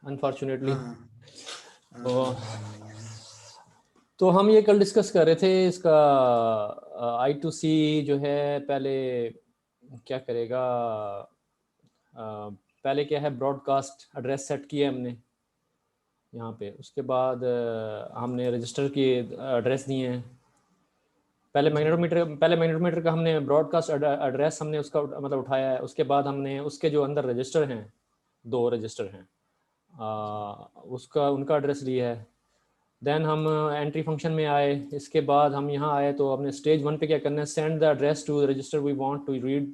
Unfortunately. हाँ तो हम ये कल डिस्कस कर रहे थे इसका I2C जो है पहले क्या करेगा, पहले क्या है, ब्रॉडकास्ट एड्रेस सेट किया हमने यहाँ पे, उसके बाद हमने रजिस्टर के एड्रेस दिए हैं। पहले मैग्नेटोमीटर का हमने ब्रॉडकास्ट एड्रेस हमने उसका मतलब उठाया है, उसके बाद हमने उसके जो अंदर रजिस्टर हैं, 2 रजिस्टर हैं, उसका उनका एड्रेस लिया है। देन हम एंट्री फंक्शन में आए, इसके बाद हम यहाँ आए तो हमने स्टेज 1 पे क्या करना है, send the address to the register we want to read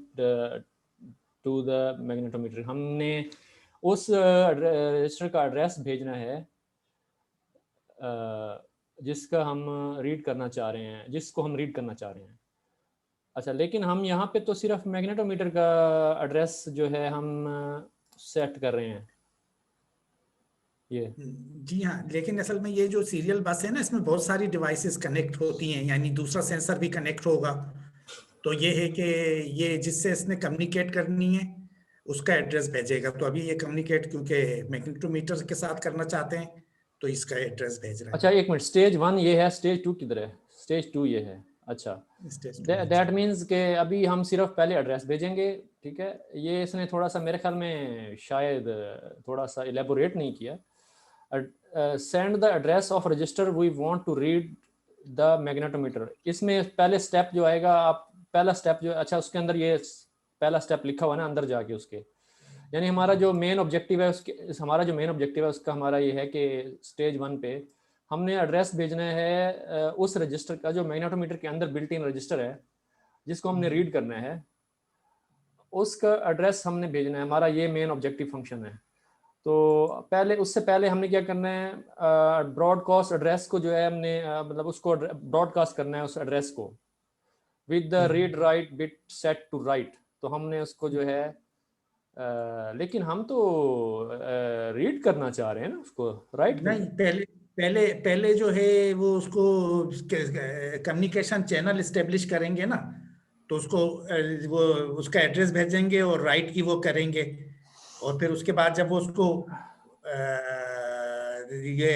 to the magnetometer. हमने उस रजिस्टर का एड्रेस भेजना है जिसका हम रीड करना चाह रहे हैं, जिसको हम रीड करना चाह रहे हैं। अच्छा, लेकिन हम यहाँ पे तो सिर्फ मैग्नेटोमीटर का एड्रेस जो है हम सेट कर रहे हैं ये। जी हाँ, लेकिन असल में ये जो सीरियल बस है ना, इसमें बहुत सारी डिवाइसेस कनेक्ट होती हैं, यानी दूसरा सेंसर भी कनेक्ट होगा। तो ये है कि ये जिससे इसने कम्युनिकेट करनी है उसका एड्रेस भेजेगा। तो अभी ये कम्युनिकेट क्योंकि मैग्नेटोमीटर के साथ करना चाहते हैं तो इसका एड्रेस भेज रहा है। अच्छा, एक मिनट, स्टेज 1 ये है, स्टेज 2 किधर है? स्टेज 2 ये है। अच्छा, दैट मीन्स के अभी हम सिर्फ पहले एड्रेस भेजेंगे, ठीक है। ये इसने थोड़ा सा मेरे ख्याल में शायद थोड़ा सा इलेबोरेट नहीं किया। Send the address of register we want to read the magnetometer. इसमें पहले स्टेप जो आएगा, आप पहला स्टेप जो, अच्छा उसके अंदर ये पहला स्टेप लिखा हुआ है ना अंदर जाके उसके, यानी हमारा जो मेन ऑब्जेक्टिव है उसके, हमारा जो मेन ऑब्जेक्टिव है उसका हमारा ये है कि स्टेज 1 पे हमने एड्रेस भेजना है उस रजिस्टर का जो मैग्नेटोमीटर के अंदर बिल्ट इन रजिस्टर है जिसको हमने रीड करना है, उसका एड्रेस हमने भेजना है। हमारा ये मेन ऑब्जेक्टिव फंक्शन है। तो पहले, उससे पहले हमने क्या करना है, ब्रॉडकास्ट एड्रेस को जो है हमने मतलब उसको ब्रॉडकास्ट करना है उस एड्रेस को with the read write bit set to write. तो हमने उसको जो है लेकिन हम तो रीड करना चाह रहे हैं ना उसको, राइट नहीं, पहले पहले पहले जो है वो उसको कम्युनिकेशन चैनल इस्टेब्लिश करेंगे ना, तो उसको वो उसका एड्रेस भेजेंगे और राइट की वो करेंगे। और फिर उसके बाद जब वो उसको ये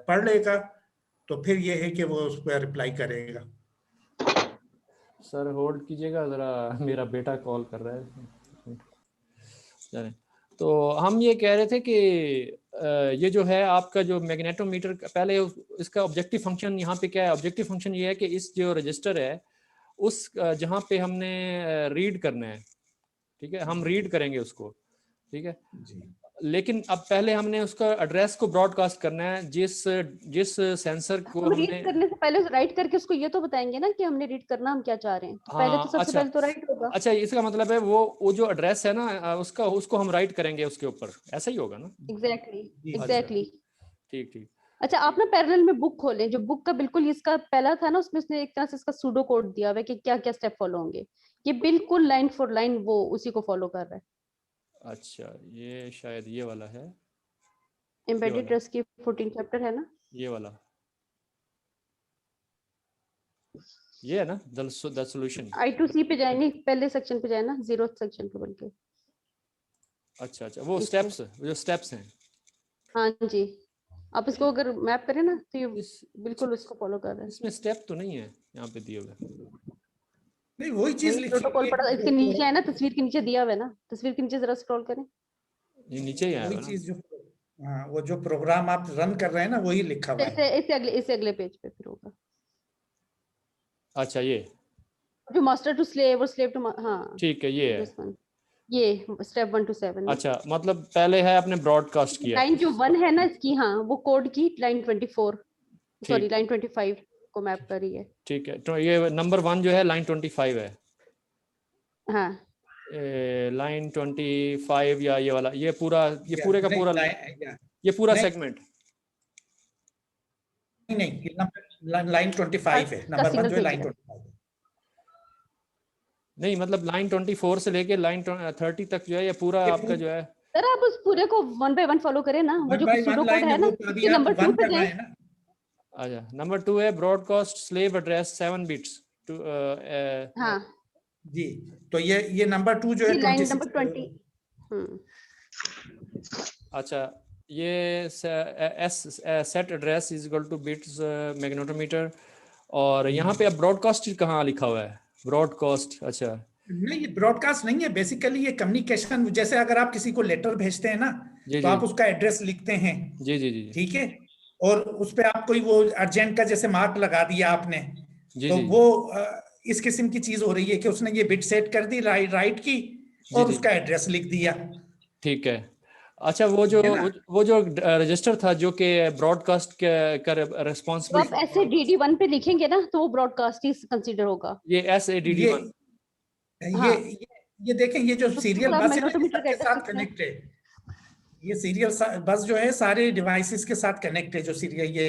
पढ़ लेगा तो फिर ये है कि वो उस पर रिप्लाई करेगा। सर होल्ड कीजिएगा ज़रा, मेरा बेटा कॉल कर रहा है। चलें, तो हम ये कह रहे थे कि ये जो है आपका जो मैग्नेटोमीटर, पहले इसका ऑब्जेक्टिव फंक्शन यहाँ पे क्या है? ऑब्जेक्टिव फंक्शन ये है कि इस जो रजिस्टर है उस जहाँ पे हमने रीड करना है, ठीक है, हम रीड करेंगे उसको, ठीक है। लेकिन अब पहले हमने उसका एड्रेस को ब्रॉडकास्ट करना है जिस सेंसर को हम हमने, रीड करने से पहले राइट करके उसको ये तो बताएंगे ना कि हमने रीड करना, हम क्या चाह रहे हैं। तो पहले तो सबसे अच्छा, पहले तो राइट होगा। अच्छा, इसका मतलब है वो जो एड्रेस है ना उसको हम राइट करेंगे उसके ऊपर, ऐसा ही होगा ना? एग्जैक्टली। ठीक ठीक। अच्छा, आप ना पैरेलल में बुक खोलें, जो बुक का बिल्कुल इसका पहला था ना, उसमें उसने एक तरह से इसका सूडो कोड दिया हुआ है कि क्या क्या स्टेप फॉलो होंगे। ये बिल्कुल लाइन फॉर लाइन वो उसी को फॉलो कर रहा है। अच्छा, ये शायद ये वाला है, एम्बेडेड ट्रस्ट की 14 चैप्टर है ना, ये वाला, ये है ना द सॉल्यूशन। I2C पे जाएंगे, पहले सेक्शन पे जाए ना, 0th सेक्शन पे बल्कि। अच्छा अच्छा, वो स्टेप्स, जो स्टेप्स हैं। हाँ जी, आप इसको अगर मैप करें ना तो ये बिल्कुल अच्छा, उसको फॉलो कर रहा है। इसमें स्टेप तो नहीं है यहाँ पे दिए हुए। नहीं, वही चीज लिखी प्रोटोकॉल पढ़ा इसके नीचे है ना, तस्वीर के नीचे दिया हुआ है ना, तस्वीर के नीचे जरा स्क्रॉल करें। ये नीचे ही आया वही हुआ ना। चीज जो, हाँ, वो जो प्रोग्राम आप रन कर रहे हैं ना वही लिखा हुआ है। इससे अगले पेज पे फिर होगा। अच्छा, ये जो मास्टर टू स्लेव और स्लेव टू, हाँ ठीक है, ये है। ये स्टेप 1 to 7। अच्छा, मतलब पहले है आपने ब्रॉडकास्ट किया, लाइन जो 1 है ना इसकी, हाँ, वो कोड की लाइन 24, सॉरी लाइन 25 को मैप कर रही है। ठीक है, तो ये नंबर 1 जो है लाइन 25 है। हाँ, लाइन 25 या ये वाला, ये पूरा, ये पूरे का पूरा, ये पूरा सेगमेंट नहीं, लाइन 25 है, नंबर 1 जो है लाइन 25 है। नहीं, मतलब लाइन 24 से लेके लाइन 30 तक जो है ये पूरा आपका जो है। सर आप उस पूरे को 1 by 1 फॉलो करें ना, वो जो सूडो कोड है ना, इसके नंबर 2 पे जाएं। अच्छा, नंबर 2 है broadcast slave address 7 bits to, हाँ जी, तो ये नंबर 2 जो है लाइन नंबर 20। अच्छा, ये set address is equal to bits magnetometer, और यहाँ पे अब ब्रॉडकास्ट कहाँ लिखा हुआ है? ब्रॉडकास्ट, अच्छा नहीं, ये ब्रॉडकास्ट नहीं है, बेसिकली ये कम्युनिकेशन। जैसे अगर आप किसी को लेटर भेजते हैं ना, जी तो जी आप उसका एड्रेस लिखते हैं, जी जी जी ठीक है, और उस पे आप कोई वो अर्जेंट का जैसे मार्क लगा दिया आपने, जी तो जी वो इस किस्म की चीज हो रही है कि उसने ये बिट सेट कर दी राइट की, जी और जी, उसका एड्रेस लिख दिया, ठीक है। अच्छा, वो जो है ना। रजिस्टर था जो कि ब्रॉडकास्ट का तो रिस्पॉन्सिबल, आप ऐसे DD1 पे लिखेंगे ना तो वो ब्रॉडकास्ट ही कंसीडर होगा। ये SADD1, ये हाँ, ये देखें, ये जो तो सीरियल आप बस है ना, ये मैग्नेटोमीटर का सबके एड्रेस साथ लिखते हैं। कनेक्ट है। ये सीरियल बस जो है सारे डिवाइसेस के साथ कनेक्ट है, जो सीरियल ये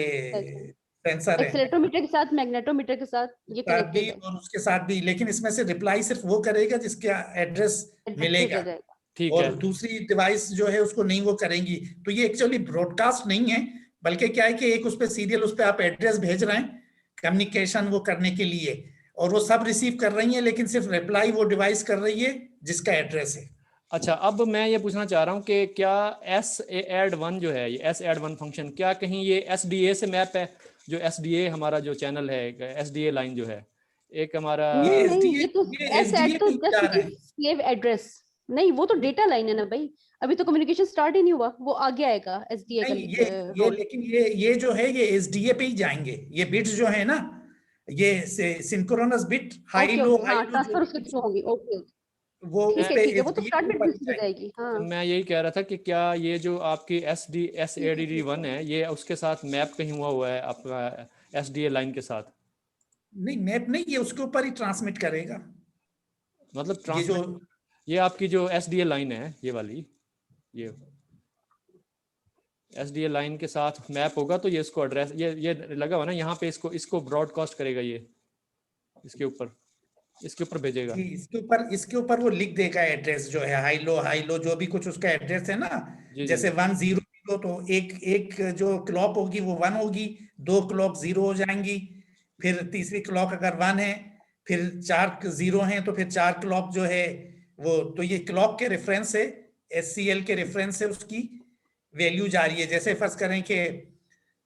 सेंसर है एक्सेलेरोमीटर के साथ, मैग्नेटोमीटर के साथ ये साथ भी, कनेक्टेड है, और उसके साथ भी, लेकिन इसमें से रिप्लाई सिर्फ वो करेगा जिसका एड्रेस एड्रेस मिलेगा, भेजा जाएगा। ठीक है। और दूसरी डिवाइस जो है उसको नहीं वो करेंगी। तो ये एक्चुअली ब्रॉडकास्ट नहीं है, बल्कि क्या है कि एक उस पे सीरियल, उस पे आप एड्रेस भेज रहे हैं कम्युनिकेशन वो करने के लिए, और वो सब रिसीव कर रही है, लेकिन सिर्फ रिप्लाई वो डिवाइस कर रही है जिसका एड्रेस है। अच्छा, अब मैं ये पूछना चाह रहा हूँ कि क्या SAD1 जो है, ये SAD1 फंक्शन क्या कहीं ये SDA से मैप है? जो SDA हमारा जो चैनल है, SDA लाइन जो है, एक हमारा, नहीं ये नहीं, एसडीए, ये तो ये एस एसडीए एड तो पे जस्ट जा रहे मीन हैं। Slave address. नहीं, वो तो डेटा लाइन है ना भाई, अभी तो कम्युनिकेशन स्टार्ट ही नहीं हुआ, वो आगे आएगा SDA का नहीं, ये रोल। लेकिन ये जो है ये एसडीए पे ही जाएंगे, ये बिट्स जो है ना, ये synchronous bit okay okay, high हाँ, लो जो ट्रांसफर भी उसके कुछ थ्रू होंगी, ओके ओके, वो उस पे ठीक है, वो तो एसडीए स्टार्ट के बिट ऊपर ही से जाएंगे। जाएगी, हाँ। मैं यही कह रहा था कि क्या ये जो आपकी SADD1 है, ये उसके साथ मैप कहीं हुआ है आपका SDA लाइन के साथ? नहीं, मैप नहीं, ये उसके ऊपर ही ट्रांसमिट करेगा। मतलब ये जो ट्रांसमिट, ये आपकी जो SDA लाइन है, ये वाली, ये SDA लाइन के साथ मैप होगा, तो ये इसको एड्रेस, ये लगा हुआ ना यहाँ पे, इसको ब्रॉडकास्ट करेगा, ये इसके ऊपर भेजेगा। जी, इसके ऊपर वो लिख देगा एड्रेस जो है, हाई लो जो भी कुछ उसका एड्रेस है ना, जी जी जैसे 100, तो एक एक जो क्लॉक होगी वो 1 होगी, 2 क्लॉक 0 हो जाएंगी, फिर तीसरी क्लॉक अगर 1 है, फिर 4 0 हैं, तो फिर 4 क्लॉक जो है वो, तो ये क्लॉक के रेफरेंस से, SCL के रेफरेंस से उसकी वैल्यू जा रही है। जैसे फर्ज करें कि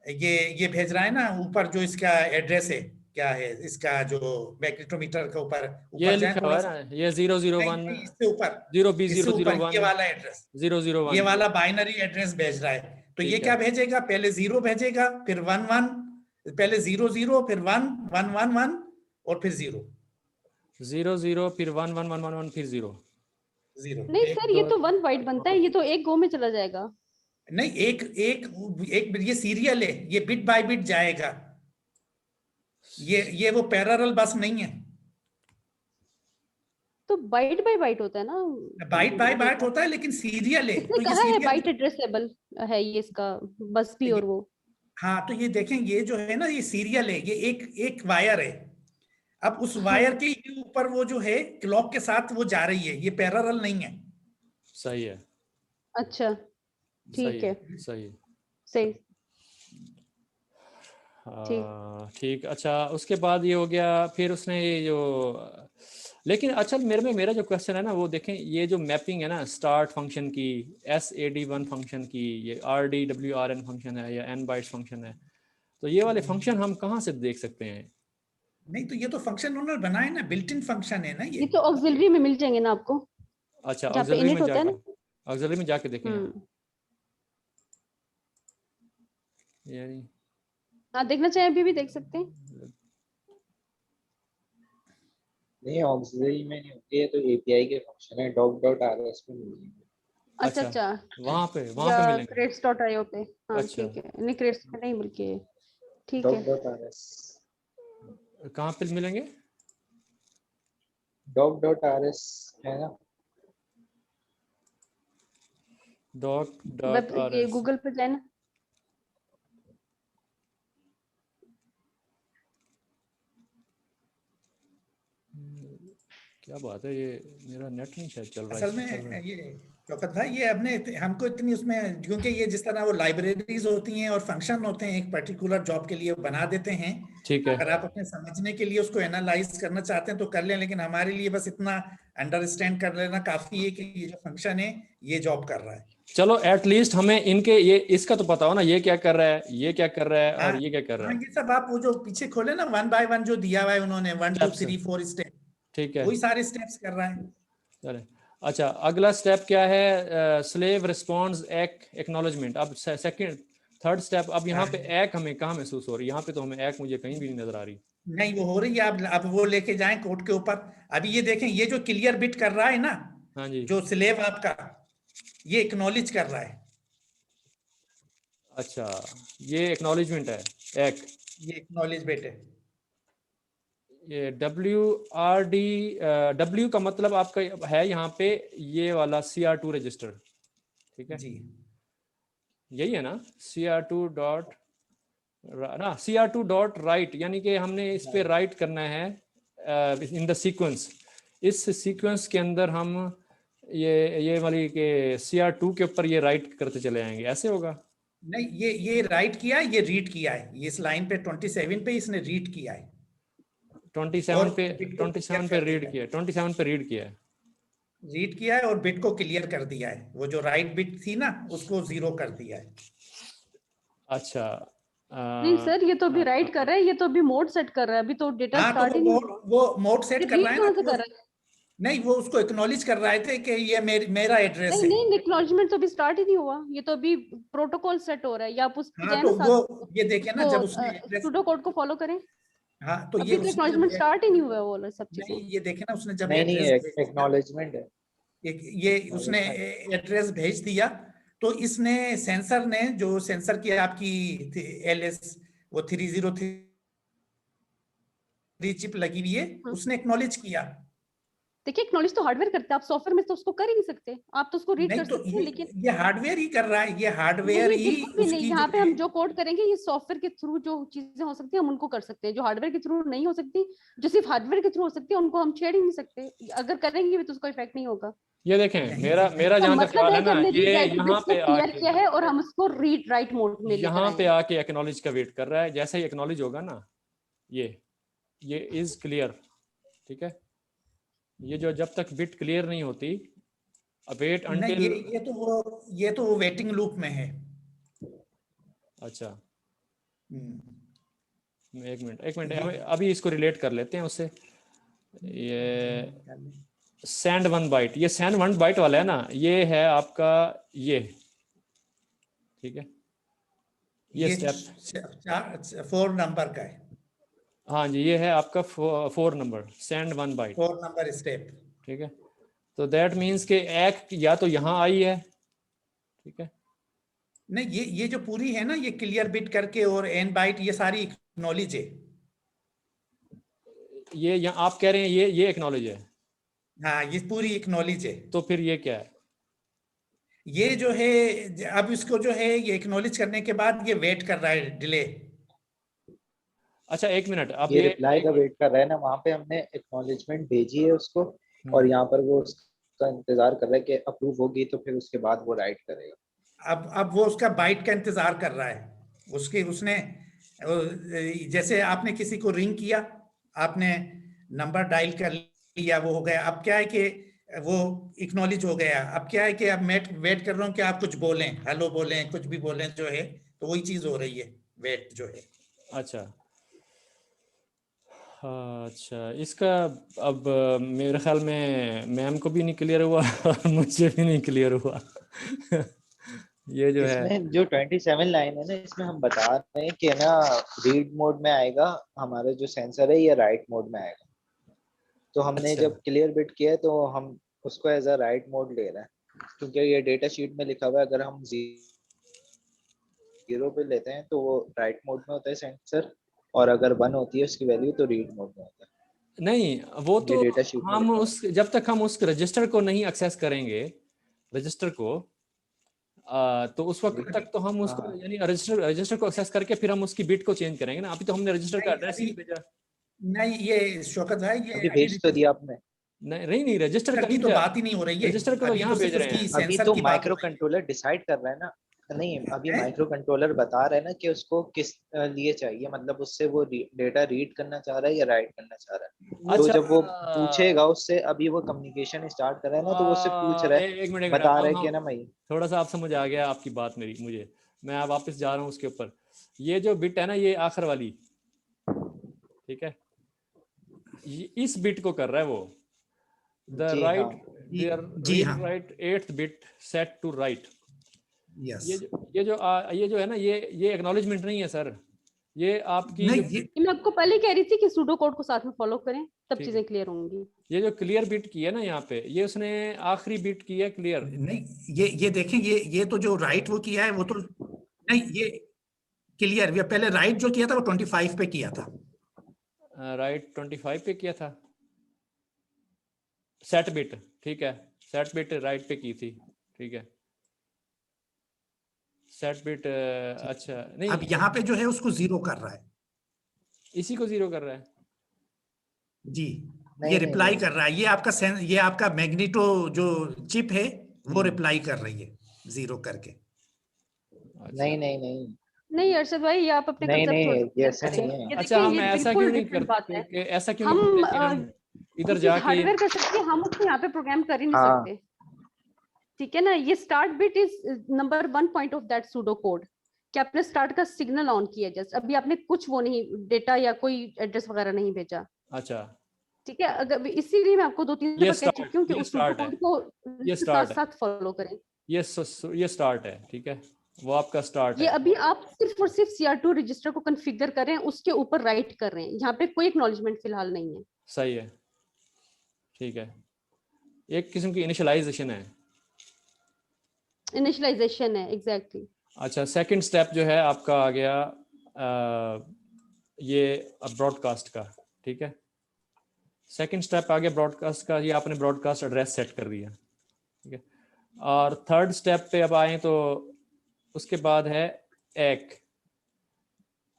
ये भेज रहा है ना, ऊपर जो इसका एड्रेस है, क्या है इसका जो मैग्नेटोमीटर का ऊपर ये ऊपर जाए लिखा हुआ थोड़ा है सा, ना, ये 001 नहीं, इससे ऊपर, 0B001 ये वाला एड्रेस, ये 001, वाला बाइनरी एड्रेस भेज रहा है। तो ये ठीक क्या है। भेजेगा, पहले 0 भेजेगा, फिर 1 1, पहले 0 0, फिर 1 1 1 1, और फिर 0 0 फिर 1 1 1 1 1 फिर 0। 0, नहीं एक सर, ये दो, तो 1 बाइट बनता है, ये तो एक गो में चला जाएगा। नहीं, एक एक एक ये सीरियल है, ये बिट बाय बिट जाएगा, ये वो पैरेलल बस नहीं है, तो बाइट बाय बाइट होता है ना बाइट बाय बाइट डेटा। होता है, लेकिन सीरियल है, इसने तो ये कहा है सीरियल, बाइट एड्रेसेबल है ये इसका, बस भी और वो। हाँ, तो ये देखें, ये जो है ना, ये सीरियल है, ये एक एक वायर है। अब उस वायर के ही ऊपर वो जो है क्लॉक के साथ वो जा रही है, ये पैरेलल नहीं है। सही है, अच्छा, सही ठीक है, है, सही है। सही, ठीक। ठीक, अच्छा, उसके बाद ये हो गया, फिर उसने ये जो, लेकिन अच्छा, मेरा जो क्वेश्चन है ना, वो देखें, ये जो मैपिंग है ना, स्टार्ट फंक्शन की, SAD1 फंक्शन की, ये RDWRN फंक्शन है या N बाइट्स फंक्शन है, तो ये वाले फंक्शन हम कहाँ से देख सकते हैं? नहीं, तो ये तो फंक्शन उन्होंने बनाए ना, बिल्ट इन फंक्शन है ना ये ये। तो ऑक्सिलरी में मिल जाएंगे ना आपको, अच्छा, जहाँ पे ऑक्सिलरी इनिट में होता है जाके, ना। ऑक्सिलरी में जाके देखें हम। हम्म, यानी हाँ, देखना चाहें अभी भी देख सकते हैं। नहीं, ऑक्सिलरी में नहीं होती है, तो एपीआई के फंक्शन है, doc.rs में मिल जाएंगे। अच्छा अच्छा, अच्छा, वहाँ पे या मिलेंगे। crates.io पे, हाँ अच्छा, ठीक है, नहीं क्रेड्स पे नहीं मिलके, ठीक है। doc.rs, कहाँ पे मिलेंगे? doc.rs है ना, वेब ये doc.rs, गूगल पे जाए ना। क्या बात है, ये मेरा नेट नहीं शायद चल रहा है, असल में ये शौकत भाई, ये अपने हमको इतनी उसमें, क्योंकि ये जिस तरह वो लाइब्रेरीज होती हैं और फंक्शन होते हैं एक पर्टिकुलर जॉब के लिए बना देते हैं, ठीक है। अगर आप अपने समझने के लिए उसको एनालाइज करना चाहते हैं तो कर लें, लेकिन हमारे लिए बस इतना अंडरस्टैंड कर लेना काफी है कि ये जो फंक्शन है ये जॉब कर रहा है। चलो एटलीस्ट हमें इनके ये इसका तो पता हो ना, ये क्या कर रहा है, ये क्या कर रहा है और ये क्या कर रहा है। ये सब आप वो जो पीछे खोले ना 1 बाय 1 जो दिया हुआ है उन्होंने 1 2 3 4 स्टेप, ठीक है, वही सारे स्टेप्स कर रहा है। चले अच्छा अगला स्टेप क्या है, स्लेव रिस्पॉन्ड्स एक्नॉलेजमेंट। अब सेकंड थर्ड स्टेप, अब यहाँ पे एक हमें कहाँ महसूस हो रही है, यहाँ पे तो हमें एक मुझे कहीं भी नहीं नजर आ रही। नहीं वो हो रही है, अब वो लेके जाएं कोड के ऊपर। अभी ये देखें, ये जो क्लियर बिट कर रहा है ना, हाँ जी, जो स्लेव आपका ये एक्नॉलेज कर रहा है। अच्छा ये एक्नॉलेजमेंट है एक, ये एक्नॉलेज बिट है। ये WRD W का मतलब आपका है यहाँ पे ये वाला CR2 रजिस्टर, ठीक है जी, यही है ना, CR2 डॉट ना, CR2 डॉट राइट, यानी कि हमने इस पे राइट करना है इन द सीक्वेंस। इस सीक्वेंस के अंदर हम ये वाली के CR2 के ऊपर ये राइट करते चले आएंगे, ऐसे होगा? नहीं ये राइट किया है, ये रीड किया है, ये इस लाइन पे 27 पे इसने रीड किया है। 27 पे रीड किया, 27 पे रीड किया है, रीड किया है और बिट को क्लियर कर दिया है। वो जो राइट बिट थी ना उसको 0 कर दिया है। अच्छा नहीं सर, ये तो अभी राइट कर रहा है, ये तो अभी मोड सेट कर रहा है, अभी तो डेटा स्टार्ट ही नहीं हुआ। वो मोड सेट कर रहा है कहाँ से ना, कर रहा है? नहीं वो उसको एक्नॉलेज कर रहे थे कि ये मेरा एड्रेस है। नहीं एक्नॉलेजमेंट तो अभी स्टार्ट ही नहीं हुआ, ये तो अभी प्रोटोकॉल सेट हो रहा है। या आप उस हाँ तो वो ये देखे ना जब उसने एड्रेस सूडो कोड को फॉलो करें। हाँ तो अभी ये तो एक्नॉलेजमेंट स्टार्ट ही नहीं हुआ वो सब चीजें। नहीं ये देखे ना उसने जब नहीं एड्रेस एक्नॉलेजमेंट है, ये उसने एड्रेस भेज दिया तो इसने सेंसर ने जो सेंसर की आपकी LS वो 303 चिप लगी हुई है उसने एक्नॉलेज किया। देखिए एक्नॉलेज तो हार्डवेयर करता है, आप सॉफ्टवेयर में तो उसको कर ही नहीं सकते। आप तो उसको रीड कर तो सकते हैं, लेकिन ये हार्डवेयर ही कर रहा है, ये हार्डवेयर ही बिल्कुल भी नहीं। यहाँ पे हम जो कोड करेंगे ये सॉफ्टवेयर के थ्रू जो चीजें हो सकती है हम उनको कर सकते हैं, जो हार्डवेयर के थ्रू नहीं हो सकती, जो सिर्फ हार्डवेयर के थ्रू हो सकती है, उनको हम छेड़ ही नहीं सकते। अगर करेंगे भी तो उसका इफेक्ट नहीं होगा। ये देखें मेरा जहाँ तक ख्याल है ना, ये यहाँ पे क्लियर किया है और हम उसको रीड राइट मोड में यहाँ पे आके एक्नॉलेज का वेट कर रहा है। जैसे ही एक्नॉलेज होगा ना, ये इज क्लियर, ठीक है। ये जो जब तक बिट क्लियर नहीं होती अवेट अंटिल, ये तो वेटिंग लूप में है। अच्छा एक मिनट अभी इसको रिलेट कर लेते हैं उससे। ये सेंड 1 बाइट, ये सेंड 1 बाइट वाला है ना, ये है आपका ये, ठीक है। ये स्टेप 4 नंबर का है। हाँ जी, ये है आपका 4 number, send 1 byte, 4 number step, ठीक है। तो दैट मीन्स के एक या तो यहाँ आई है, ठीक है। नहीं ये जो पूरी है ना, ये क्लियर बिट करके और n बाइट, ये सारी एक्नॉलेज है। ये यहाँ आप कह रहे हैं ये एक्नॉलेज है? हाँ ये पूरी एक्नॉलेज है। तो फिर ये क्या है? ये जो है अब इसको जो है ये एक्नॉलेज करने के बाद ये वेट कर रहा है, डिले। अच्छा एक मिनट, अब ये रिप्लाई का वेट कर रहा है ना, वहाँ पे हमने एक्नॉलेजमेंट भेजी है उसको और यहाँ पर वो उसका इंतजार कर रहा है कि अप्रूव होगी तो फिर उसके बाद वो राइट करेगा। अब वो उसका बाइट का इंतजार कर रहा है। उसने जैसे आपने किसी को रिंग किया, आपने नंबर डायल कर लिया, वो हो गया। अब क्या है कि वो एक्नॉलेज हो गया। अब क्या है कि अब मैं वेट कर रहा हूँ कि आप कुछ बोलें, हेलो बोलें, कुछ भी बोलें जो है, तो वही चीज हो रही है, वेट जो है। अच्छा इसका अब मेरे ख्याल में मैम को भी नहीं क्लियर हुआ और मुझे भी नहीं क्लियर हुआ। ये जो है इसमें जो 27 लाइन है ना, इसमें हम बता रहे हैं कि ना रीड मोड में आएगा हमारा जो सेंसर है, ये राइट मोड में आएगा। तो हमने जब क्लियर बिट किया है तो हम उसको एज अ राइट मोड ले रहे हैं, क्योंकि ये डेटा शीट में लिखा हुआ है अगर हम 0 पे लेते हैं तो वो राइट मोड में होता है सेंसर, और अगर 1 होती है उसकी वैल्यू तो रीड मोड में होता है। नहीं वो तो हम उस जब तक हम उस रजिस्टर को नहीं एक्सेस करेंगे रजिस्टर को, तो उस वक्त तक तो हम उसको यानी रजिस्टर को एक्सेस करके फिर हम उसकी बिट को चेंज करेंगे ना। अभी तो हमने रजिस्टर का एड्रेस ही भेजा। नहीं ये शौकत भाई, ये अभी भेज तो दिया आपने। नहीं रजिस्टर की तो बात ही नहीं हो रही है। रजिस्टर को तो यहाँ भेज रहे हैं। अभी तो माइक्रो कंट्रोलर डिसाइड कर रहा है ना नहीं, अभी है? माइक्रो कंट्रोलर बता रहा है ना कि उसको किस लिए चाहिए, मतलब उससे वो डेटा रीड करना चाह रहा है या राइट करना चाह रहा है। तो अच्छा जब वो पूछेगा उससे, अभी वो कम्युनिकेशन स्टार्ट कर रहा है ना, तो वो उससे पूछ रहा है, एक मिनट बता रहा है हाँ, कि ना भाई थोड़ा सा आप समझ आ गया आपकी बात मेरी मुझे। मैं अब वापस जा रहा हूँ उसके ऊपर। ये जो बिट है ना, ये आखिर वाली, ठीक है, इस बिट को कर रहा है वो, द जी हाँ, राइट जी हाँ, read write 8th bit set to write. Yes. ये जो है ना, ये एक्नॉलेजमेंट नहीं है सर, ये आपकी नहीं जो ये मैं आपको पहले कह रही थी कि सूडो कोड को साथ में फॉलो करें, तब ठीक है, चीजें क्लियर होंगी। ये जो क्लियर बिट की है ना यहाँ पे, ये उसने आखिरी बिट की है क्लियर। नहीं ये देखें, ये तो जो राइट वो किया है वो तो नहीं, ये क्लियर, ये पहले राइट जो किया था वो 25 पे किया था। राइट 25 पे किया था सेट बिट, ठीक है, सेट बिट राइट पे की थी, ठीक है, सेट बिट अच्छा नहीं, अब यहाँ पे जो है उसको 0 कर रहा है। इसी को 0 कर रहा है। जी, ये नहीं नहीं रिप्लाई नहीं कर रहा है, ये आपका मैग्नेटो जो चिप है वो रिप्लाई कर रही है 0 करके। अच्छा नहीं नहीं नहीं नहीं अरशद भाई, ये आप अपने नहीं कंसेप्ट नहीं, थोड़ा ये क्लियर ऐसा करें। नहीं है। ये अच्छा, देखिए, हम ये ऐसा बिल्कुल क्यों नहीं डिफरेंट बात करते है। कि ऐसा क्यों नहीं करते कि हम इधर कोई चीज जाके हार्डवेयर कर सकते हैं, हम उसको यहाँ पे प्रोग्राम कर ही नहीं हाँ सकते। ठीक है ना, ये start bit is number 1 point of that pseudo code कि आपने स्टार्ट का सिग्नल ऑन किया, जस्ट अभी आपने कुछ वो नहीं डेटा या कोई एड्रेस वगैरह नहीं भेजा। अच्छा, ठीक है, अगर इसीलिए मैं आपको 2-3 ये दफा कह चुकी हूँ कि ये उस सूडो स्टार्ट है, कोड को ये साथ स्टार्ट है, साथ फॉलो करें। ये स्टार्ट है, ठीक है, वो आपका स्टार्ट ये है। अभी आप सिर्फ और सिर्फ CR2 रजिस्टर को कॉन्फ़िगर कर रहे हैं, उसके ऊपर राइट कर रहे हैं, यहाँ पे कोई एक्नॉलेजमेंट फिलहाल नहीं है। सही है, ठीक है, एक किस्म की इनिशियलाइजेशन है। इनिशियलाइजेशन है, एग्जैक्टली। अच्छा, सेकंड स्टेप जो है आपका आ गया ये ब्रॉडकास्ट का, ठीक है, सेकंड स्टेप आ गया ब्रॉडकास्ट का, ये आपने ब्रॉडकास्ट एड्रेस सेट कर दिया, ठीक है, और थर्ड स्टेप पे अब आए तो उसके बाद है एक।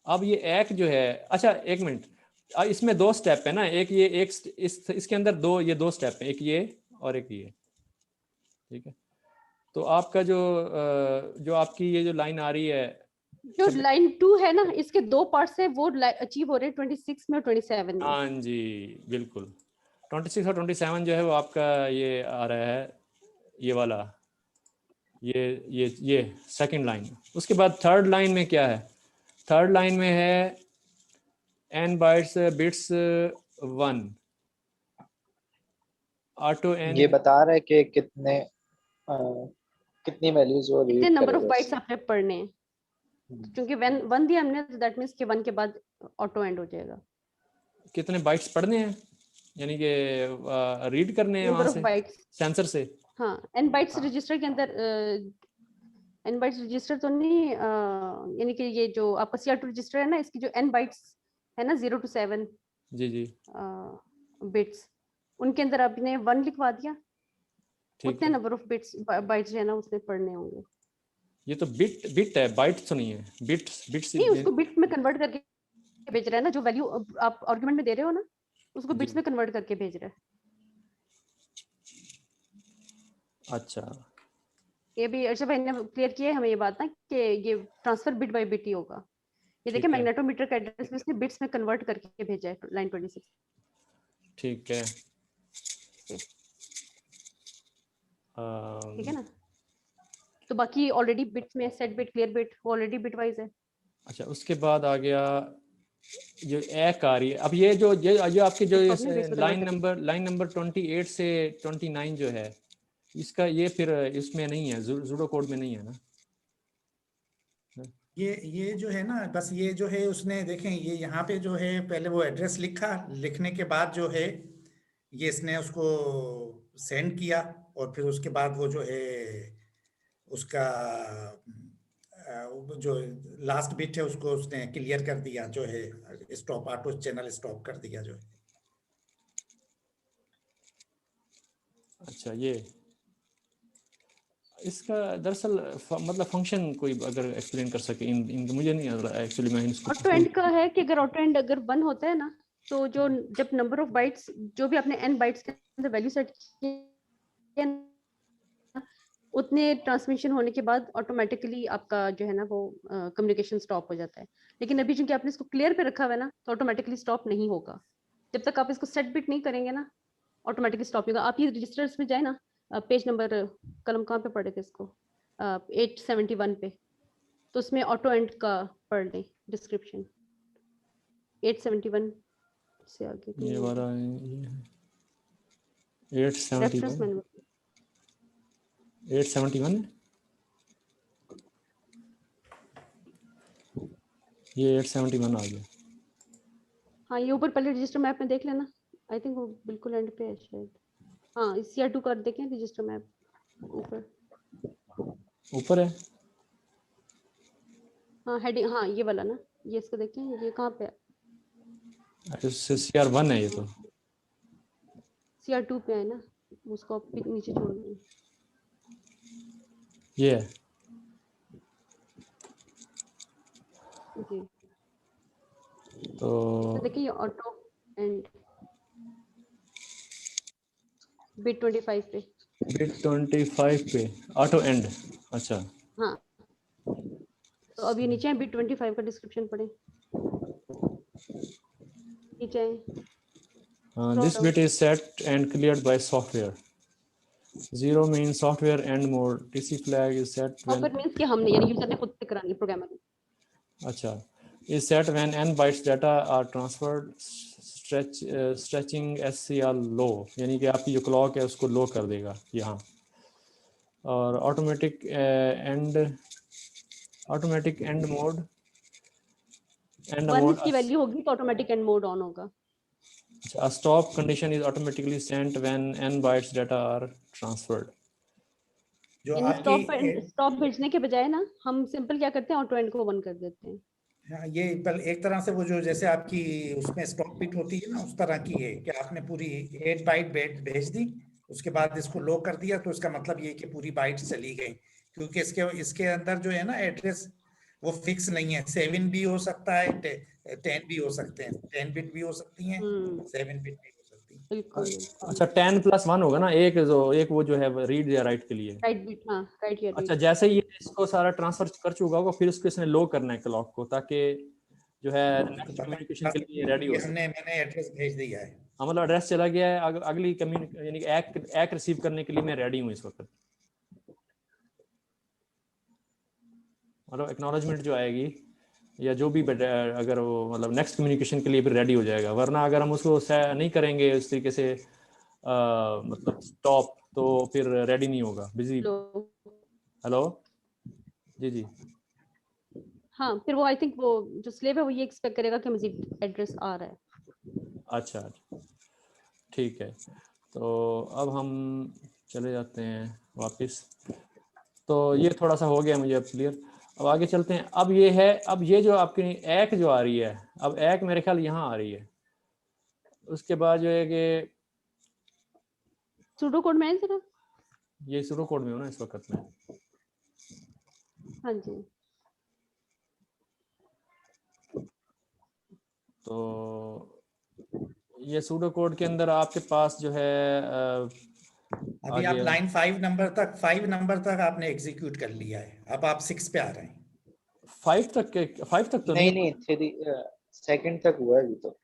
अब ये एक जो है, अच्छा एक मिनट, इसमें 2 स्टेप है ना, एक ये एक इसके अंदर ये 2 स्टेप है, एक ये और एक ये, ठीक है, तो आपका जो आपकी ये जो लाइन आ रही है, जो लाइन 2 है ना, इसके 2 पार्ट्स है, वो अचीव हो रहे हैं 26 में और 27 में। हाँ जी बिल्कुल, 26 और 27 जो है वो आपका ये आ रहा है, ये वाला, ये सेकंड लाइन। उसके बाद थर्ड लाइन में क्या है, थर्ड लाइन में है n bytes bits 1 auto n, ये बता रहा है कि कितनी वैल्यूज वो कितने रीड नंबर ऑफ करेगा बाइट्स उससे। आपने पढ़ने हैं, क्योंकि 1 दिया हमने, तो दैट मींस कि 1 के बाद ऑटो एंड हो जाएगा। कितने बाइट्स पढ़ने हैं, यानी कि रीड करने हैं नंबर वहां ऑफ से बाइट्स, सेंसर से। हाँ, n बाइट्स हाँ रजिस्टर के अंदर n बाइट्स रजिस्टर तो नहीं, यानी कि ये जो आपका CR2 रजिस्टर है ना, इसकी जो n बाइट्स है ना 0 to 7 जी जी बिट्स, उनके अंदर आपने 1 लिखवा दिया, ठीक उतने है, नंबर ऑफ बाइट्स जो है ना उसने पढ़ने होंगे। ये तो बिट है, बाइट तो नहीं है, बिट्स नहीं, उसको बिट्स में कन्वर्ट करके भेज रहा है ना, जो वैल्यू आप आर्गुमेंट में दे रहे हो ना, उसको बिट्स में कन्वर्ट करके भेज रहा है। अच्छा ये भी अर्षद भाई ने क्लियर किया है हमें ये बात ना, कि ये ट्रांसफर बिट बाय बिट ही होगा। ये देखिए, ठीक है, मैग्नेटोमीटर का एड्रेस उसने बिट्स में कन्वर्ट करके भेजा है लाइन 26। ठीक है, ठीक है ना, तो बाकी ऑलरेडी बिट्स में set bit, clear bit already bit wise है। अच्छा उसके बाद आ गया जो एक आ रही है, अब ये जो आपके जो इसको आपने बिट्स में लाइन कन्वर्ट नंबर 28 से 29 जो है, इसका ये फिर इसमें नहीं है, जूडो कोड में नहीं है ना। ये जो है ना, बस ये जो है उसने देखें, ये यहाँ पे जो है पहले वो एड्रेस लिखा, लिखने के बाद जो है ये इसने उसको सेंड किया, और फिर उसके बाद वो जो है उसका जो लास्ट बिट है उसको उसने क्लियर कर दिया, जो है स्टॉप, ऑटो चैनल स्टॉप कर दिया जो है। अच्छा, ये इसका दरअसल मतलब फंक्शन कोई अगर एक्सप्लेन कर सके, इन मुझे नहीं एक्चुअली, मैं इसको ऑटो एंड का है कि अगर ऑटो एंड अगर 1 होता है ना, तो जो जब नंबर ऑफ बाइट्स जो भी आपने n बाइट्स के अंदर वैल्यू सेट की है ना, उतने ट्रांसमिशन होने के बाद ऑटोमेटिकली आपका जो है ना वो कम्युनिकेशन स्टॉप हो जाता है। लेकिन अभी चूंकि आपने इसको क्लियर पे रखा हुआ है ना, तो ऑटोमेटिकली स्टॉप नहीं होगा जब तक आप इसको सेट बिट नहीं करेंगे ना, ऑटोमेटिकली स्टॉप होगा। आप ये रजिस्टर्स में जाए ना, पेज नंबर कलम कहाँ पे पढ़े थे इसको, 871 पे, तो उसमें ऑटो एंड का पढ़ लें डिस्क्रिप्शन 871 से आगे ये वाला रेफरेंस 871 मैनुअल 871 ये 871 आ गया। हाँ, ये ऊपर पहले रजिस्टर मैप में देख लेना, आई थिंक वो बिल्कुल एंड पे है शायद। हाँ, CR2 का देखें रजिस्टर मैप ऊपर है। हाँ हेडिंग, हाँ ये वाला ना, ये इसको देखें, ये कहाँ पे है? CR1 है ये तो। CR2 पे है ना, उसको आप नीचे छोड़ दें। ये है। जी, तो देखिए ये ऑटो एंड बिट 25 पे, बिट 25 पे ऑटो एंड। अच्छा हाँ तो अब ये नीचे है, बिट 25 का डिस्क्रिप्शन पढ़े नीचे है। this bit is set and cleared by software. 0 means software end mode. TC flag is set when software means कि हमने यानी यूजर ने खुद से करानी, प्रोग्रामर ने। अच्छा is set when n bytes data are transferred stretching SCR low, यानी कि आपकी जो क्लॉक है उसको लो कर देगा यहाँ। और ऑटोमेटिक एंड मोड वन की वैल्यू होगी तो ऑटोमेटिक एंड मोड ऑन होगा। A stop condition is automatically sent when n bytes data are transferred. जो इन आपकी स्टॉप भेजने के बजाय ना हम सिंपल क्या करते हैं, ऑटो एंड को 1 कर देते हैं। हाँ, ये एक तरह से वो जो जैसे आपकी उसमें स्टॉप बिट होती है ना, उस तरह की है कि आपने पूरी 8 बाइट भेज दी, उसके बाद इसको लो कर दिया, तो इसका मतलब ये कि पूरी बाइट चली गई, क्योंकि इसके अंदर जो है ना एड्रेस वो फिक्स नहीं है। 7 भी हो सकता है, 10 भी हो सकते हैं, 10 बिट भी हो सकती हैं, 7 बिट भी हो सकती हैं। बिल्कुल। अच्छा 10+1 होगा ना, एक वो जो है रीड या राइट के लिए। राइट बिट, हाँ राइट या अच्छा जैसे ये इसको सारा ट्रांसफर कर चुका होगा, फिर उसको इसने लो करना है क्लॉक को, ताकि जो है नेक्स्ट कम्युनिकेशन के लिए रेडी हो सके। मैंने एड्रेस भेज दिया है। हाँ मतलब एड्रेस चला गया है, अगली यानी कि एक रिसीव करने के लिए मैं रेडी हूँ इस वक्त। मतलब एक्नॉलेजमेंट जो आएगी या जो भी अगर वो मतलब नेक्स्ट कम्युनिकेशन के लिए फिर रेडी हो जाएगा। वरना अगर हम उसको नहीं करेंगे उस तरीके से मतलब स्टॉप, तो फिर रेडी नहीं होगा, बिजी। हेलो जी जी। हाँ फिर वो आई थिंक वो जो स्लेव है वो ये एक्सपेक्ट करेगा कि मजीद एड्रेस आ रहा है। अच्छा ठीक है, तो अब हम चले जाते हैं वापस। तो ये थोड़ा सा हो गया मुझे अब क्लियर। अब आगे चलते हैं। अब ये है, अब ये जो आपकी एक जो आ रही है, अब एक मेरे ख्याल यहाँ आ रही है। उसके बाद जो है कि सूडो कोड में है जरा, ये सूडो कोड में हो ना इस वक्त में। हाँ जी। तो ये सूडो कोड के अंदर आपके पास जो है अभी आप लाइन 5 नंबर तक आपने एग्जीक्यूट कर लिया है, अब आप 6 पे आ रहे हैं। 5 तक तो नहीं 3 सेकंड तक हुआ है तो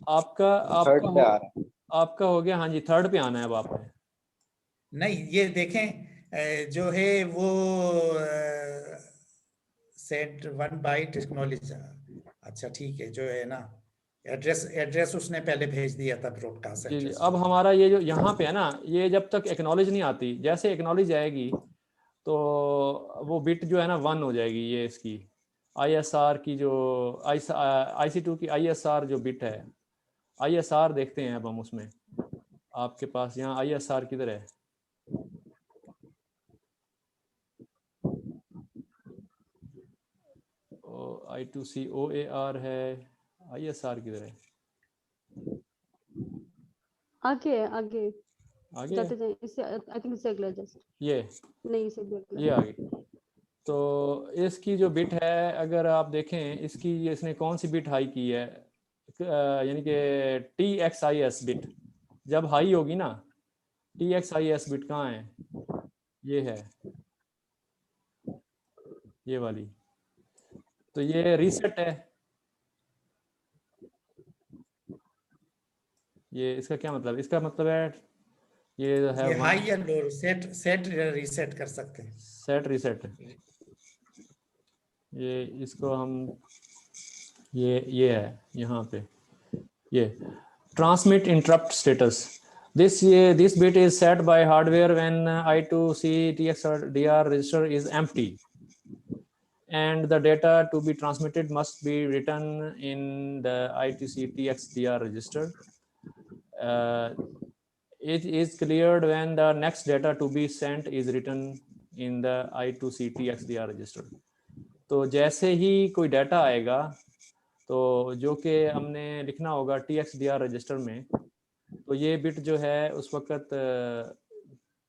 आपका थर्ड पे आ रहा है। आपका हो गया। हाँ जी, थर्ड पे आना है अब आपने। नहीं ये देखें जो है वो सेट 1 बाइट एक्नॉलेज। अच्छा ठीक है, जो है ना एड्रेस उसने पहले भेज दिया था ब्रॉडकास्ट जी जी। एड्रेस। अब हमारा ये जो यहाँ पे है ना, ये जब तक एक्नॉलेज नहीं आती, जैसे एक्नॉलेज आएगी तो वो बिट जो है ना 1 हो जाएगी। ये इसकी ISR की जो IC2 की ISR जो बिट है, ISR देखते हैं अब हम उसमें। आपके पास यहाँ ISR किधर है? I2C OAR है, ISR किधर है? आगे आगे जाते है? जाए, इससे आई थिंक इससे अगला जस्ट ये नहीं, इससे भी अगला ये आ गई। तो इसकी जो बिट है, अगर आप देखें इसकी, इसने कौन सी बिट हाई की है, यानी कि TXIS बिट जब हाई होगी ना, TXIS बिट कहाँ है? ये है, ये वाली, तो ये रीसेट है। ये इसका क्या मतलब, इसका मतलब है ये है ये हाई या लो, सेट सेट रीसेट कर सकते हैं। Set reset. ये इसको हम ये है यहाँ पे, ये transmit interrupt status. This bit is set by hardware when I2C TXDR register is empty and the data to be transmitted must be written in the I2C TXDR register. It is cleared when the next data to be sent is written in the I2C TXDR register. तो जैसे ही कोई data आएगा तो जो कि हमने लिखना होगा TXDR रजिस्टर में, तो ये बिट जो है उस वक्त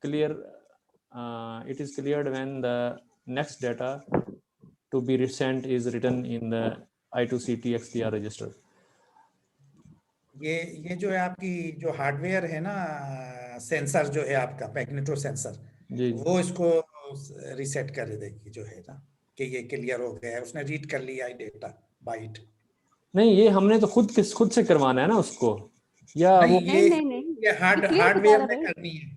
clear, it is cleared when the next data to be sent is written in the I2C TXDR register. ये जो है आपकी जो हार्डवेयर है ना, सेंसर जो है आपका मैग्नेटो सेंसर, जी वो इसको रीसेट कर देगी जो है ना, कि ये क्लियर हो गया है, उसने रीड कर लिया है डेटा बाइट। नहीं, ये हमने तो खुद से करवाना है ना उसको, या नहीं, वो नहीं, ये हार्डवेयर में करनी है।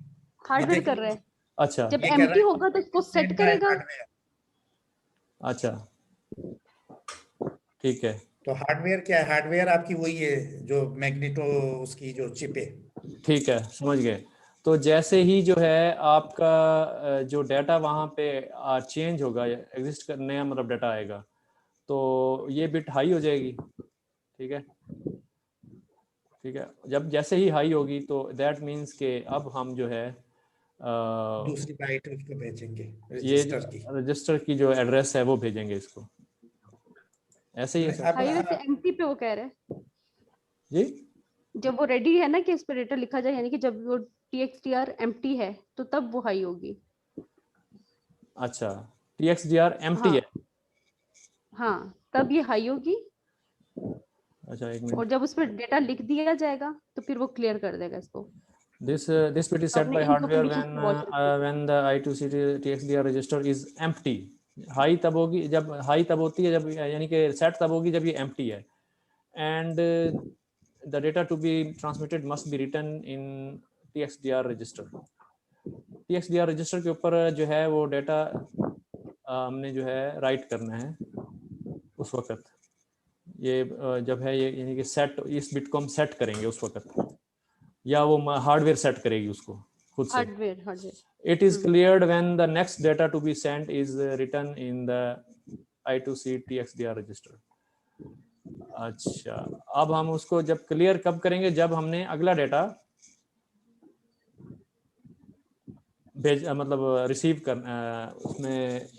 हार्डवेयर कर रहा है। अच्छा जब ये कर एम्प्टी रहा है, होगा तो उसको सेट करेगा। हार्डवेयर। अच्छा ठीक है, तो हार्डवेयर क्या है? हार्डवेयर आपकी वही है जो मैग्नेटो उसकी जो चिप है। ठीक है, समझ गए। तो जैसे ही जो है आपका जो डाटा वहाँ पे चेंज होगा, एग्जिस्ट कर नया मतलब डाटा आएगा, तो ये बिट हाई हो जाएगी। ठीक है, ठीक है। जब जैसे ही हाई होगी तो दैट मीन्स के अब हम जो है दूसरी बाइट उसको भेजेंगे ये रजिस्टर की। रजिस्टर की जो एड्रेस है वो भेजेंगे इसको, ऐसे ही है सर? हाई वैसे एम्प्टी पे वो कह रहे हैं जी, जब वो रेडी है ना कि इस पे डेटा लिखा जाए, यानी कि जब वो TXDR एम्प्टी है तो तब वो हाई होगी। अच्छा, TXDR एम्प्टी हाँ, है। हाँ, तब ये हाई होगी। अच्छा एक और मिनट, जब उस पर डेटा लिख दिया जाएगा तो फिर वो क्लियर कर देगा इसको। this bit is set आपने by इनको hardware कंडीशन को वॉच रखना। when the I2C TXDR register is empty। High तब होगी जब हाई तब होती है जब, यानी कि सेट तब होगी जब ये एम्प्टी है, and the data to be transmitted must be written in TXDR register. TXDR register के ऊपर जो है वो डेटा हमने जो है राइट करना है उस वक्त। ये जब है ये, यानी कि सेट, इस बिट को हम सेट करेंगे उस वक्त, या वो हार्डवेयर सेट करेगी उसको खुद से। Hardware it is cleared when the next data to be sent is written in the I2C TXDR register. अच्छा, अब हम उसको जब क्लियर कब करेंगे? जब हमने अगला डेटा भेज मतलब रिसीव कर उसमें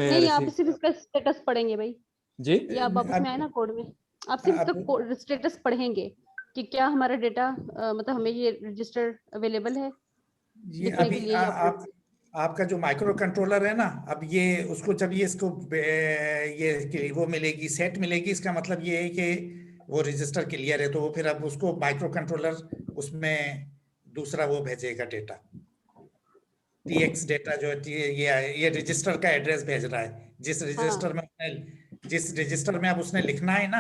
नहीं, आप रिसीव। सिर्फ इसका स्टेटस पढ़ेंगे भाई जी, ये आप वापस में आए ना कोड में, आप सिर्फ इसका स्टेटस पढ़ेंगे कि क्या हमारा डेटा मतलब हमें ये रजिस्टर अवेलेबल है ये लिखने अभी के लिए या आपका जो माइक्रो कंट्रोलर है ना, अब ये उसको जब ये इसको ये वो मिलेगी, सेट मिलेगी, इसका मतलब ये है कि वो रजिस्टर क्लियर है, तो वो फिर अब उसको माइक्रो कंट्रोलर उसमें दूसरा वो भेजेगा डेटा, TX डेटा जो ये रजिस्टर का एड्रेस भेज रहा है, जिस रजिस्टर में अब उसने लिखना है ना,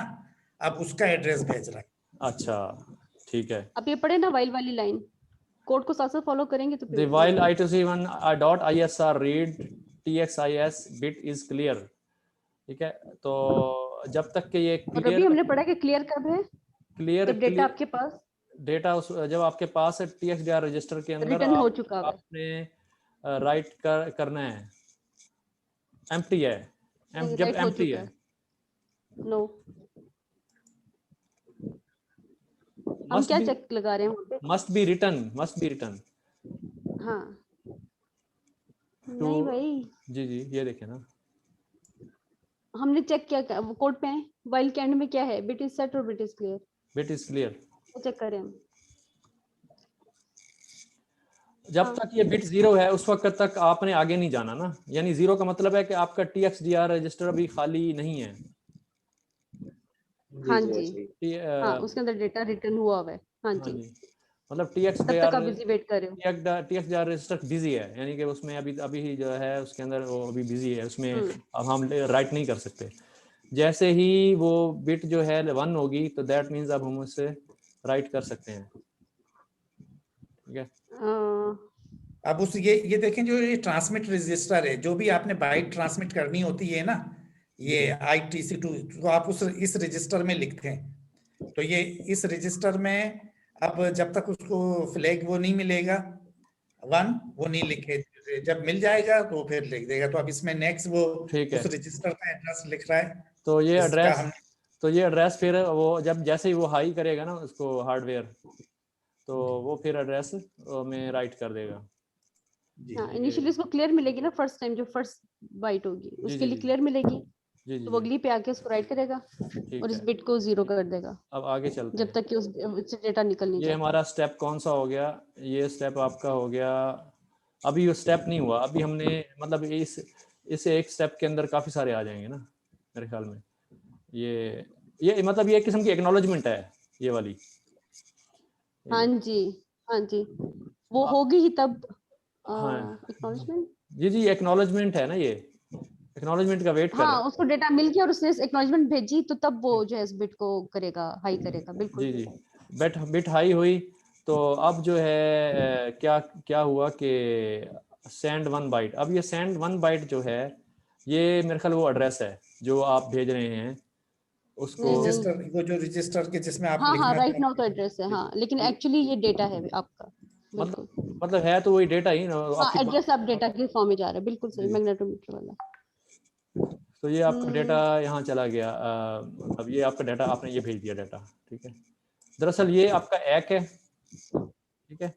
अब उसका एड्रेस भेज रहा है। अच्छा ठीक है। आप ये पढ़े ना वाइल वाली लाइन, कोड को साथ साथ फॉलो करेंगे तो The while I2C1.ISR read TXIS bit is clear। ठीक है, तो जब तक कि ये और अभी हमने पढ़ा कि क्लियर कब है? क्लियर जब डेटा आपके पास डेटा जब आपके पास है TXDR रजिस्टर के अंदर रिटर्न हो चुका है, आपने राइट करना है, एम्प्टी है, जब राइट हो एम्प्टी चुका है। है। नो, हम क्या चेक लगा रहे हैं वहाँ पे? Must be return. हाँ, नहीं भाई, जी जी, ये देखे ना, हमने चेक किया वो कोड पे है, वाइल के एंड में क्या है? बिट इज सेट और bit is clear, bit is clear. Check करें हम। जब तक ये बिट 0 है उस वक्त तक आपने आगे नहीं जाना ना, यानी 0 का मतलब है कि आपका TXDR रजिस्टर अभी खाली नहीं है। हाँ जी, हाँ, उसके अंदर डेटा रिटर्न हुआ है। हाँ जी, मतलब TX तब तक आप बिजी वेट कर रहे हो। TXDR रजिस्टर बिजी है, यानी कि उसमें अभी ही जो है उसके अंदर वो अभी बिजी है, उसमें अब हम राइट नहीं कर सकते। जैसे ही वो बिट जो है 1 होगी तो दैट मीन्स अब हम उससे राइट कर सकते हैं, ठीक है। अब उस ये देखें, जो ये ट्रांसमिट रजिस्टर है, जो भी आपने बाइट ट्रांसमिट करनी होती है ना, ये ITC2, तो आप इस रजिस्टर में लिखते हैं। तो ये इस रजिस्टर में अब जब तक उसको फ्लैग वो नहीं मिलेगा 1, वो नहीं लिखे, जब मिल जाएगा तो फिर लिख देगा। तो अब इसमें नेक्स्ट वो ठीक है, उस रजिस्टर का एड्रेस लिख रहा है। तो ये इसका एड्रेस फिर वो जैसे ही वो हाई करेगा ना उसको हार्डवेयर, तो वो फिर एड्रेस में राइट कर देगा। हाँ, इनिशियली इसको क्लियर मिलेगी ना, फर्स्ट टाइम जो फर्स्ट बाइट होगी उसके लिए क्लियर मिलेगी, तो वो अगली पे आके उसको राइट करेगा और इस बिट को 0 कर देगा। अब आगे चलते हैं, जब तक कि उससे डेटा निकल नहीं ये जाता। हमारा स्टेप कौन सा हो गया? ये स्टेप आपका हो गया, अभी ये स्टेप नहीं हुआ, अभी हमने मतलब इस एक स्टेप के अंदर काफी सारे आ जाएंगे ना मेरे ख्याल में। ये मतलब ये एक किस्म की एक्नॉलेजमेंट है ये वाली। हाँ जी, हाँ जी, वो होगी ही तब एक्नॉलेजमेंट। जी एक्नॉलेजमेंट है ना, ये एक्नॉलेजमेंट का वेट कर रहा है। हाँ, उसको डेटा मिल गया और उसने एक्नॉलेजमेंट भेजी तो तब वो जो है इस बिट को करेगा, हाई करेगा। बिल्कुल जी बिट हाई हुई तो अब जो है क्या हुआ कि सेंड 1 बाइट। अब ये सेंड 1 बाइट जो है ये मेरे ख्याल वो एड्रेस है जो आप भेज रहे हैं उसको। रजिस्टर, वो जो रजिस्टर के जिसमें आप हाँ हाँ, लिखना राइट नाउ का एड्रेस है। हाँ, लेकिन एक्चुअली ये डेटा है आपका। बिल्कुल, मतलब है तो वही डेटा ही ना हाँ, एड्रेस आप डेटा के फॉर्म में जा रहा है। बिल्कुल सही, मैग्नेटोमीटर वाला। तो ये आपका डेटा यहाँ चला गया। अब ये आपका डेटा आपने ये भेज दिया डेटा, ठीक है। दरअसल ये आपका एक है, ठीक है।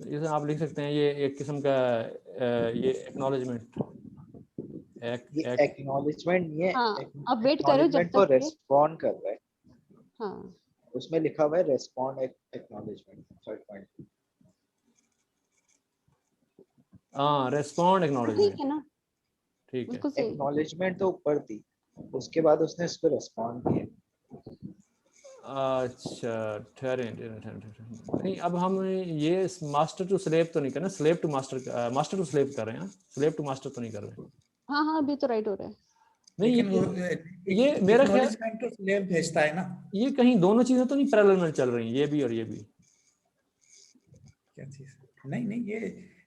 इसे आप लिख सकते हैं ये एक किस्म का ये एक्नॉलेजमेंट एक्नॉलेजमेंट नहीं है, हाँ, आप वेट करो जब को तक रेस्पॉन्ड कर रहा है। हाँ, उसमें लिखा हुआ है रेस्पॉन्ड एक्नॉलेजमेंट 3.2। हाँ, रेस्पॉन्ड एक्नॉलेजमेंट, ठीक है ना, ठीक है। बिल्कुल सही। एक्नॉलेजमेंट तो ऊपर थी, उसके बाद उसने इस पर रेस्पॉन्ड किया। अच्छा ठहरे नहीं, अब हम ये मास्टर टू स्लेव तो नहीं कर रहे, slave to master, master to slave कर रहे हैं, स्लेव टू मास्टर तो नहीं कर रहे। हाँ हाँ, अभी तो राइट हो रहा है। नहीं, ये मेरा ख्याल तो स्लेव भेजता है ना। ये कहीं दोनों चीजें तो नहीं पैरेलल में चल रही, ये भी और ये भी। क्या चीज? नहीं,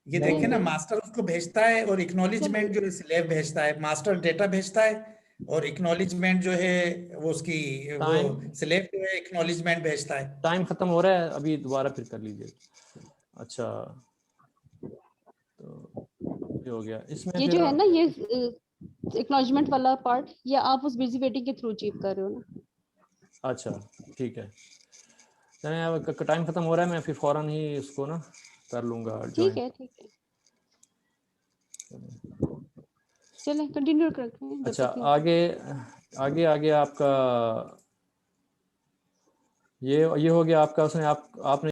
ये देखे ना, मास्टर उसको भेजता है और एक्नॉलेजमेंट जो स्लेव भेजता है। मास्टर डेटा भेजता है और एक्नॉलेजमेंट जो है वो उसकी वो स्लेव जो है एक्नॉलेजमेंट भेजता है। टाइम खत्म हो रहा है, अभी दोबारा फिर कर लीजिए। अच्छा, तो ये हो गया इसमें। ये जो है ना, ये एक्नॉलेजमेंट वाला पार्ट, ये आप उस बिजी वेटिंग के थ्रू अचीव कर रहे हो ना। अच्छा, ठीक है। चलिए अब टाइम खत्म हो रहा है, मैं फिर फौरन ही इसको ना कर लूंगा। ठीक है, ठीक है, चलें कंटिन्यू करते हैं। अच्छा, आगे आपका ये हो गया आपका, उसने आपने